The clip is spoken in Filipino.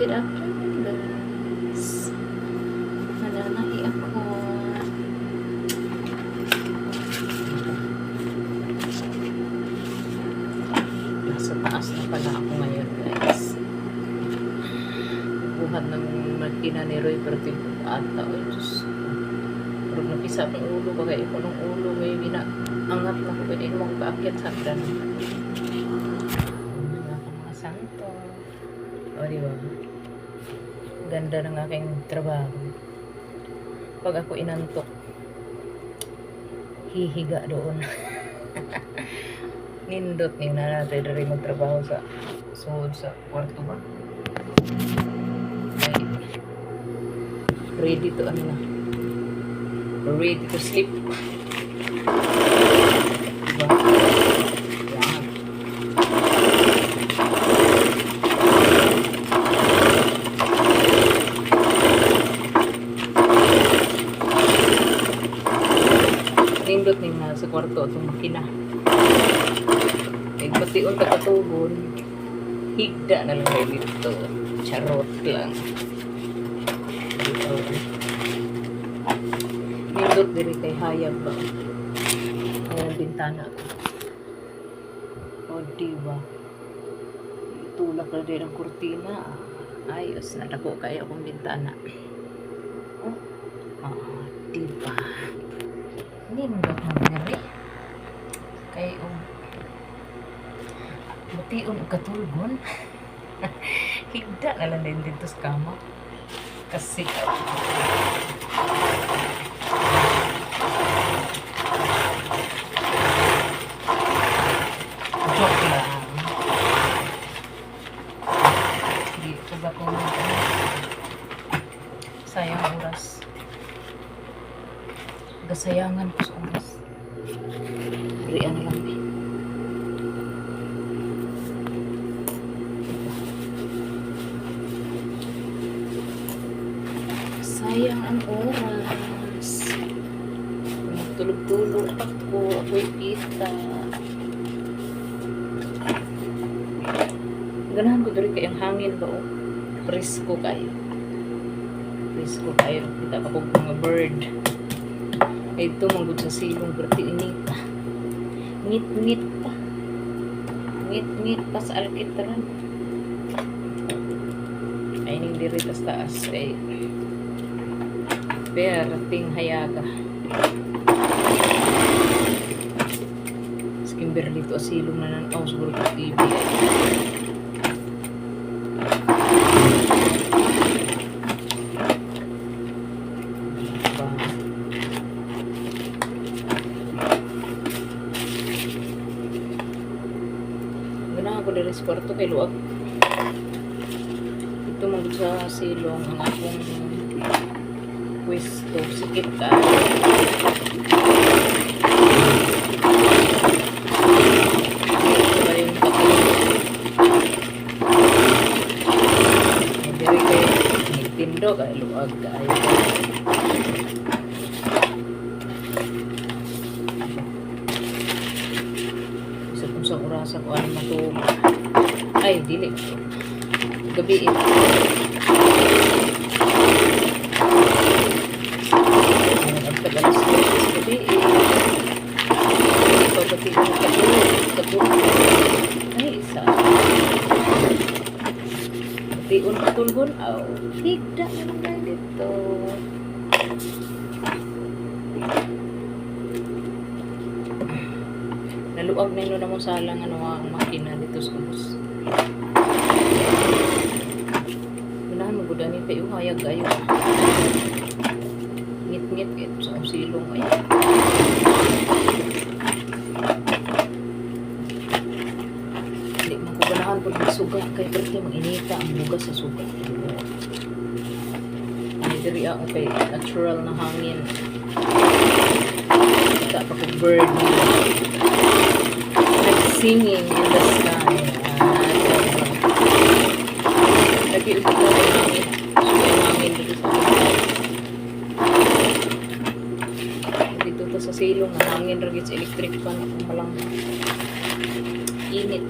Good afternoon, guys. Mananahi ako. Nasa taas na pala ako ngayon, guys. Buhat ng makina ni Roy Pertin ata. O, Diyos. Pero napisa akong ulo. Bagay ko ng ulo. May angat na ko. Pwede mong paakyat sa hagdan. Mga santo. O, diba? Ganda ng aking trabaho. Pag ako inantok, hihiga doon. Nindot ni na natin rin magtrabaho sa kwarto ba? Okay. Ready to ano na. Ready to sleep. Diba? Yan. Nindot ni na sa kwarto itong makina. Eh, pati unta katugon, higda na lang kayo dito. Charot lang. Dito. Nindot diri kay hayag ba? Ayan bintana ko. O, diba? Tulak na din ang kurtina. Ayos, nadako kaya akong bintana. Diba? Nindot na diri. Kay butiun o katulgon. Higda na lang din dito sa kama. Kasi joke lang. Dito ba kung sayang oras. Gasayangan ko sa oras. Riyan lang eh. Sayang ang oras. Tulog-tulog ako. Ako'y kita. Ganahan ko doon kayang hangin ba o? Presko kayo. Presko kayo. Kita pa kong mga bird. Ay ito manggod sa silong berti init pa. Ngit-ngit pa. Ngit-ngit pa sa alkitaran. Ay ning diri tas taas. Ay perting hayaga. Sa Kimberly to asilong na ng siguro sa TV. Ganahan ko diri sa kwarto kay luwag. Ito manggod sa silong ang akong pwesto, sikip ka. Ito ba yung kapatid? Hindi rin kayo nagtindo kaya luwag kayo. Isa kung sa orasa ko ano matulog. Ay, dili. Gabi ito. Pag-alas ko gabi pagpati ko katulog ay isa patiun katulgon higda na lang dito naluag na yun naman salang ang makina dito sa ubos ganahan mo gudanin kayo hayag kayo ngit-ngit sa silong ay hindi magkuganahan po ng sugat kay pwede mag-inita ang bugas sa sugat ay diri ako kay natural na hangin kita pa kong bird like singing in the sky nag-iupit ko ng hangin hangin dito sa sa silong na hangin ragit sa electric fan ako malang init